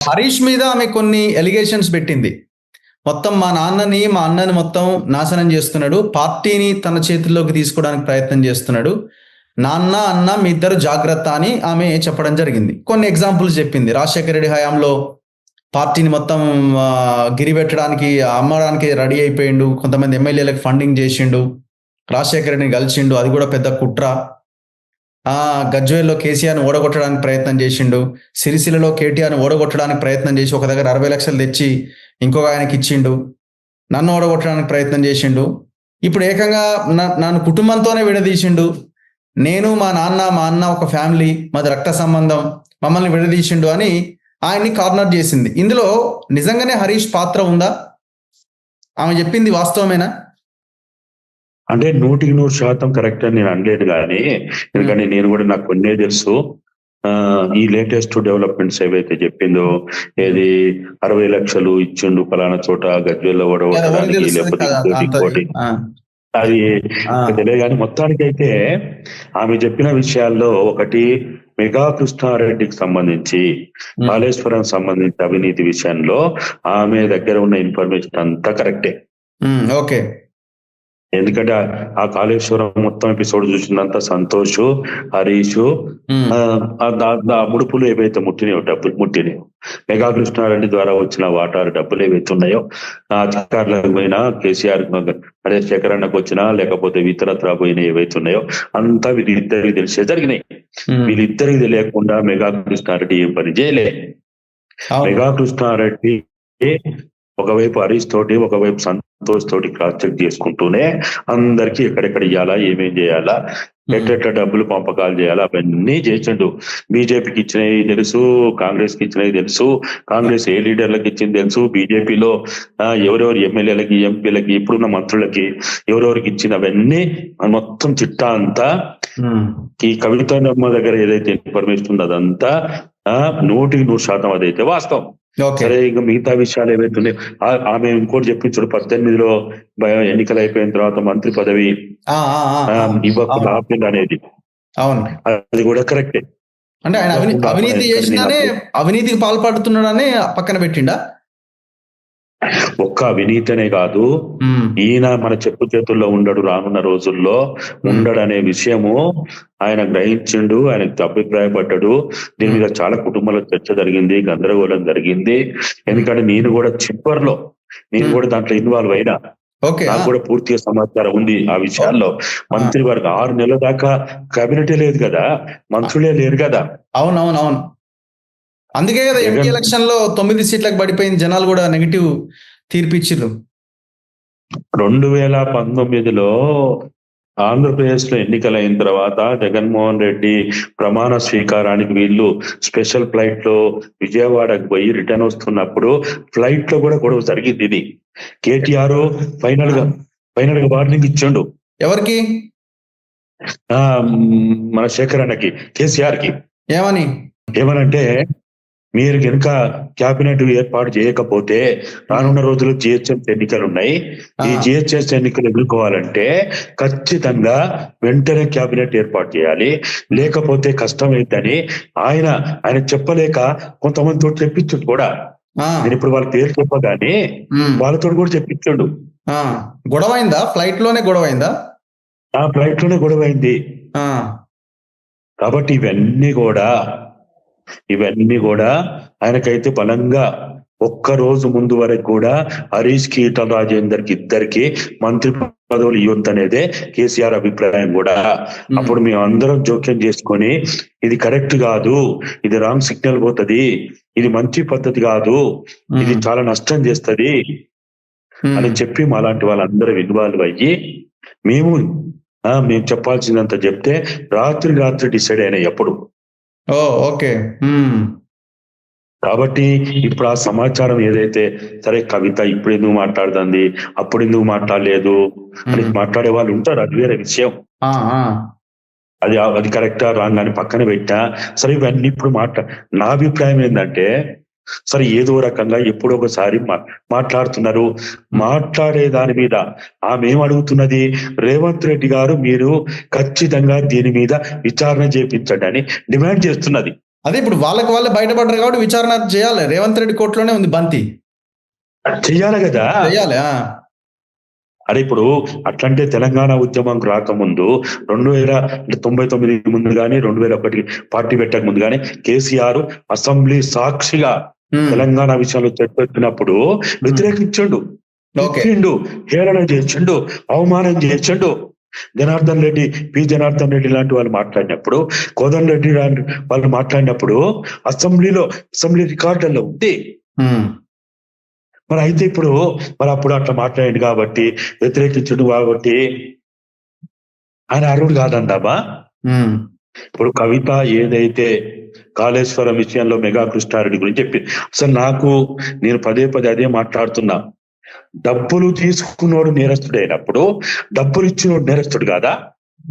హరీష్ మీద ఆమె కొన్ని ఎలిగేషన్స్ పెట్టింది. మొత్తం మా అన్నని మొత్తం నాశనం చేస్తున్నాడు, పార్టీని తన చేతుల్లోకి తీసుకోవడానికి ప్రయత్నం చేస్తున్నాడు, నాన్న అన్న మీ ఇద్దరు జాగ్రత్త అని ఆమె చెప్పడం జరిగింది. కొన్ని ఎగ్జాంపుల్స్ చెప్పింది. రాజశేఖర రెడ్డి హయాంలో పార్టీని మొత్తం గిరిపెట్టడానికి అమ్మడానికి రెడీ అయిపోయిండు, కొంతమంది ఎమ్మెల్యేలకు ఫండింగ్ చేసిండు, రాజశేఖర రెడ్డిని కలిసిండు, అది కూడా పెద్ద కుట్ర. గజ్వేల్లో కేసీఆర్ని ఓడగొట్టడానికి ప్రయత్నం చేసిండు, సిరిసిల్లలో కేటీఆర్ని ఓడగొట్టడానికి ప్రయత్నం చేసి ఒక దగ్గర 60 లక్షలు తెచ్చి ఇంకొక ఆయనకి ఇచ్చిండు, నన్ను ఓడగొట్టడానికి ప్రయత్నం చేసిండు, ఇప్పుడు ఏకంగా నన్ను కుటుంబంతోనే విడదీసిండు, నేను మా అన్న ఒక ఫ్యామిలీ, మాది రక్త సంబంధం, మమ్మల్ని విడదీసిండు అని ఆయన్ని కార్నర్ చేసింది. ఇందులో నిజంగానే హరీష్ పాత్ర ఉందా? ఆమె చెప్పింది వాస్తవమేనా? అంటే 100% కరెక్ట్ అని నేను అనలేదు, కానీ ఎందుకంటే నేను కూడా నాకు కొన్నే తెలుసు. ఈ లేటెస్ట్ డెవలప్మెంట్స్ ఏవైతే చెప్పిందో, ఏది 60 లక్షలు ఇచ్చిండు ఫలానా చోట గజ్వేల్లో ఓడగొట్టడానికి, లేకపోతే ఇంకోటి అది తెలియదు. కానీ మొత్తానికి అయితే ఆమె చెప్పిన విషయాల్లో ఒకటి, మెగా కృష్ణారెడ్డికి సంబంధించి, కాళేశ్వరం సంబంధించి అవినీతి విషయంలో ఆమె దగ్గర ఉన్న ఇన్ఫర్మేషన్ అంతా కరెక్టే. ఓకే. ఎందుకంటే ఆ కాళేశ్వరం మొత్తం ఎపిసోడ్ చూసినంత సంతోష్, హరీష్ ఆ ముడుపులు ఏవైతే డబ్బులు ముట్టినాయో, మెగా కృష్ణారెడ్డి ద్వారా వచ్చిన వాటాలు డబ్బులు ఏవైతే ఉన్నాయో, అధికారులకు పోయినా, కేసీఆర్ అదే శేఖరన్నకు వచ్చినా, లేకపోతే ఇతరత్రా పోయినా ఏవైతే ఉన్నాయో అంతా వీళ్ళిద్దరికి తెలిసే జరిగినాయి. వీళ్ళిద్దరికి తెలియకుండా మెగా కృష్ణారెడ్డి ఏం పని చేయలే. మెగా కృష్ణారెడ్డి ఒకవైపు హరీష్ తోటి, ఒకవైపు సంతోష్ తోటి క్రాస్ చెక్ చేసుకుంటూనే అందరికి ఎక్కడెక్కడ ఇవ్వాలా, ఏమేం చేయాలా, ఎట్లెట్ల డబ్బులు పంపకాలు చేయాలా అవన్నీ చేసిండు. బీజేపీకి ఇచ్చినవి తెలుసు, కాంగ్రెస్ కి ఇచ్చినవి తెలుసు, కాంగ్రెస్ ఏ లీడర్లకు ఇచ్చింది తెలుసు, బీజేపీలో ఎవరెవరు ఎమ్మెల్యేలకి, ఎంపీలకి, ఇప్పుడున్న మంత్రులకి ఎవరెవరికి ఇచ్చినవన్నీ మొత్తం చిట్టా అంతా ఈ కవితమ్మ దగ్గర ఏదైతే ఇన్ఫర్మేషన్ ఉందో అదంతా 100% అదైతే వాస్తవం. సరే, ఇంకా మిగతా విషయాలు ఏవైతే ఉన్నాయో, ఆమె ఇంకోటి చెప్పించాడు, 18లో ఎన్నికలు అయిపోయిన తర్వాత మంత్రి పదవి ఇవ్వకుండా ఆపింది అనేది, అది కూడా కరెక్టే. అంటే ఆయన అవినీతి చేసినానే, అవినీతికి పాల్పడుతున్నాడని పక్కన పెట్టిండా? ఒక్క అవినీతినే కాదు, ఈయన మన చెప్పు చేతుల్లో ఉండడు, రానున్న రోజుల్లో ఉండడు అనే విషయము ఆయన గ్రహించిండు, ఆయనకు అభిప్రాయపడ్డాడు. దీని మీద చాలా కుటుంబాల చర్చ జరిగింది, గందరగోళం జరిగింది. ఎందుకంటే నేను కూడా చివరిలో కూడా దాంట్లో ఇన్వాల్వ్ అయినా, నాకు కూడా పూర్తిగా సమాచారం ఉంది ఆ విషయాల్లో. మంత్రివర్గం 6 నెలల దాకా కేబినెటే లేదు కదా, మంత్రులే లేరు కదా. అవునవునవును, అందుకే కదా ఎంపీ ఎలక్షన్ లో 9 సీట్లకు పడిపోయింది, జనాలు కూడా నెగిటివ్ తీర్పిచ్చిర్రు. 2019లో ఆంధ్రప్రదేశ్ లో ఎన్నికలైన తర్వాత జగన్మోహన్ రెడ్డి ప్రమాణ స్వీకారానికి వీళ్ళు స్పెషల్ ఫ్లైట్ లో విజయవాడకు పోయి రిటర్న్ వస్తున్నప్పుడు ఫ్లైట్ లో కూడా గొడవ జరిగింది. ఇది కేటీఆర్ ఫైనల్ గా వార్నింగ్ ఇచ్చిండు. ఎవరికి? మన శేఖర్ అన్నకి, కేసీఆర్ కి. ఏమనంటే, మీరు కనుక క్యాబినెట్ ఏర్పాటు చేయకపోతే రానున్న రోజుల్లో జిహెచ్ఎంసీ ఎన్నికలు ఉన్నాయి, ఈ జిహెచ్ఎంసీ ఎన్నికలు ఎదుర్కోవాలంటే ఖచ్చితంగా వెంటనే క్యాబినెట్ ఏర్పాటు చేయాలి, లేకపోతే కష్టమైందని ఆయన చెప్పలేక కొంతమందితో చెప్పించు కూడా. నేను ఇప్పుడు వాళ్ళ పేరు చెప్పగానే వాళ్ళతో కూడా చెప్పించాడు. గొడవైందా? ఫ్లైట్ లోనే గొడవైందా? ఫ్లైట్ లోనే గొడవైంది. కాబట్టి ఇవన్నీ కూడా ఆయనకైతే బలంగా ఒక్కరోజు ముందు వరకు కూడా హరీష్ కి, ఈటల రాజేందర్ కి ఇద్దరికి మంత్రి పదవులు ఇవ్వద్దనేదే కేసీఆర్ అభిప్రాయం కూడా. అప్పుడు మేము అందరం జోక్యం చేసుకొని, ఇది కరెక్ట్ కాదు, ఇది రాంగ్ సిగ్నల్ పోతుంది, ఇది మంచి పద్ధతి కాదు, ఇది చాలా నష్టం చేస్తుంది అని చెప్పి మాలాంటి వాళ్ళందరూ ఇన్వాల్వ్ అయ్యి మేము చెప్పాల్సిందంత చెప్తే రాత్రి డిసైడ్ అయినా ఎప్పుడు. ఓకే. కాబట్టి ఇప్పుడు ఆ సమాచారం ఏదైతే, సరే కవిత ఇప్పుడు ఎందుకు మాట్లాడుతుంది, అప్పుడు ఎందుకు మాట్లాడలేదు అని మాట్లాడే వాళ్ళు ఉంటారు, అది వేరే విషయం. అది కరెక్టా రాంగ్ అని పక్కన పెట్టా. సరే, ఇవన్నీ ఇప్పుడు నా అభిప్రాయం ఏంటంటే, సరే ఏదో రకంగా ఎప్పుడో ఒకసారి మాట్లాడుతున్నారు. మాట్లాడే దాని మీద ఆమె ఏం అడుగుతున్నది, రేవంత్ రెడ్డి గారు మీరు ఖచ్చితంగా దీని మీద విచారణ చేపించండి అని డిమాండ్ చేస్తున్నది. అదే ఇప్పుడు వాళ్ళే బయటపడ్డారు కాబట్టి విచారణ చేయాలి. రేవంత్ రెడ్డి కోర్టులోనే ఉంది బంతి. చెయ్యాలి కదా. చేయాలి. అరే ఇప్పుడు అట్లంటే తెలంగాణ ఉద్యమం రాకముందు 2099 ముందు కానీ 2001 పార్టీ పెట్టక ముందు కానీ కేసీఆర్ అసెంబ్లీ సాక్షిగా తెలంగాణ విషయంలో చర్చించినప్పుడు వ్యతిరేకించండు, హేళన చేసిండు, అవమానం చేసిండు. జనార్దన్ రెడ్డి, జనార్దన్ రెడ్డి లాంటి వాళ్ళు మాట్లాడినప్పుడు, కోదండ రెడ్డి లాంటి వాళ్ళు మాట్లాడినప్పుడు అసెంబ్లీ రికార్డుల్లో ఉంది. మరి అయితే ఇప్పుడు అప్పుడు అట్లా మాట్లాడింది కాబట్టి, వ్యతిరేకించడు కాబట్టి ఆయన అర్హుడు కాదందామా? ఇప్పుడు కవిత ఏదైతే కాళేశ్వరం విషయంలో మెగా కృష్ణారెడ్డి గురించి చెప్పింది, అసలు నేను పదే అదే మాట్లాడుతున్నా. డబ్బులు తీసుకున్నోడు నేరస్తుడైనప్పుడు డబ్బులు ఇచ్చినోడు నేరస్తుడు కాదా?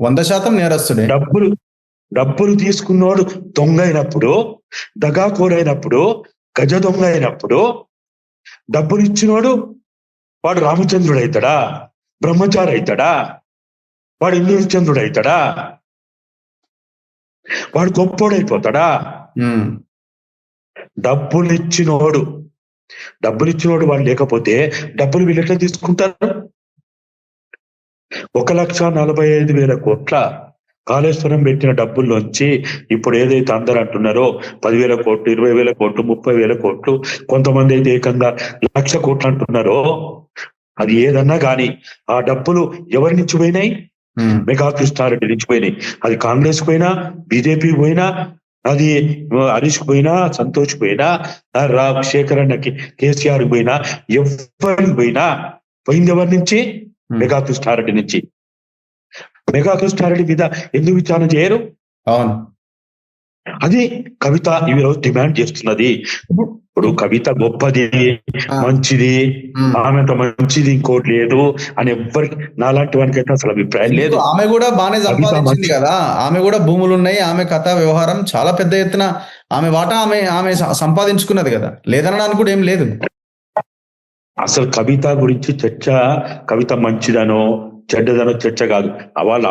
100% నేరస్తుడే. డబ్బులు తీసుకున్నోడు దొంగ అయినప్పుడు, దగాకోరైనప్పుడు, గజ దొంగ అయినప్పుడు, డబ్బులు ఇచ్చినోడు వాడు రామచంద్రుడు అవుతాడా? బ్రహ్మచారి అవుతాడా? వాడు ఇంద్రచంద్రుడు అవుతాడా? వాడు గొప్పోడైపోతాడా? డబ్బులు ఇచ్చినోడు వాడు లేకపోతే డబ్బులు వీళ్ళు ఎట్లా తీసుకుంటారు? 1,45,000 కోట్ల కాళేశ్వరం పెట్టిన డబ్బుల్లోంచి ఇప్పుడు ఏదైతే అందరూ అంటున్నారో 10,000 కోట్లు, 20,000 కోట్లు, 30,000 కోట్లు, కొంతమంది అయితే ఏకంగా 1,00,000 కోట్లు అంటున్నారో, అది ఏదన్నా కానీ ఆ డబ్బులు ఎవరి నుంచి పోయినాయి? మెగా కృష్ణారెడ్డి నుంచి పోయినాయి. అది కాంగ్రెస్ పోయినా, బీజేపీ పోయినా, అది హరీష్ పోయినా, సంతోష్ పోయినా, రాజశేఖర్ అన్నకి, కేసీఆర్ పోయినా, ఎవరికి పోయినా పోయింది ఎవరి నుంచి? మెగా కృష్ణారెడ్డి నుంచి. మెగా కృష్ణారెడ్డి మీద ఎందుకు విచారణ చేయరు? అవును, అది కవిత ఈ రోజు డిమాండ్ చేస్తున్నది. ఇప్పుడు కవిత గొప్పది, మంచిది, ఆమె మంచిది ఇంకోటి లేదు అని ఎవ్వరికి, నాలాంటి వానికి అయితే అసలు అభిప్రాయం లేదు. ఆమె కూడా బాగానే సంపాదించింది కదా, ఆమె కూడా భూములు ఉన్నాయి, ఆమె కథ వ్యవహారం చాలా పెద్ద ఎత్తున ఆమె వాటా ఆమె సంపాదించుకున్నది కదా, లేదనడానికి కూడా ఏం లేదు. అసలు కవిత గురించి చర్చ, కవిత మంచిదనో చెడ్డదనో చర్చ కాదు. వాళ్ళు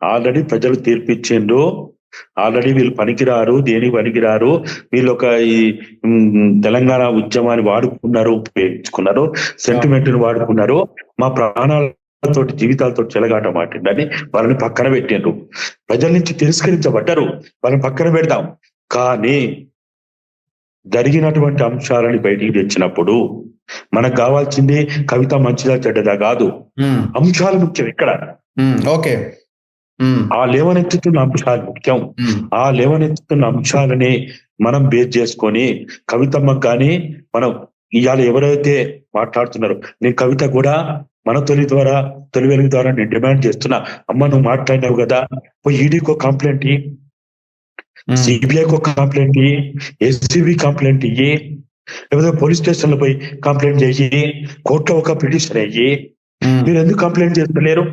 ఆల్రెడీ ప్రజలు తీర్పిచ్చిండ్రు. ఆల్రెడీ వీళ్ళు పనికిరారు, దేనికి పనికిరారు, వీళ్ళు ఈ తెలంగాణ ఉద్యమాన్ని వాడుకున్నారు, ఉపయోగించుకున్నారు, సెంటిమెంట్ని వాడుకున్నారు, మా ప్రాణాలతో జీవితాలతో చెలగాట మాటిందని వాళ్ళని పక్కన పెట్టిండ్రు. ప్రజల నుంచి తిరస్కరించబడ్డారు, వాళ్ళని పక్కన పెడదాం. కానీ జరిగినటువంటి అంశాలని బయటికి తెచ్చినప్పుడు మనకు కావాల్సింది కవిత మంచిదా చెడ్డదా కాదు, అంశాలు ముఖ్యం. ఇక్కడ ఓకే, ఆ లేవనెత్తుతున్న అంశాలు ముఖ్యం. ఆ లేవనెత్తుతున్న అంశాలని మనం బేస్ చేసుకొని కవితమ్మకు కానీ, మనం ఇవాళ ఎవరైతే మాట్లాడుతున్నారో, నేను కవిత కూడా మన తొలి వెలుగు ద్వారా నేను డిమాండ్ చేస్తున్నా, అమ్మ నువ్వు మాట్లాడినావు కదా, ఈడీకో కంప్లైంట్ ఇయ్యి, సిబిఐకి ఒక కంప్లైంట్ ఇయ్యి, ఎస్సీబీ కంప్లైంట్ ఇయ్యి, లేకపోతే పోలీస్ స్టేషన్ లో పోయి కంప్లైంట్ చేయి, కోర్టులో ఒక పిటిషన్ అయ్యి. మీరు ఎందుకు కంప్లైంట్ చేస్తలేరు?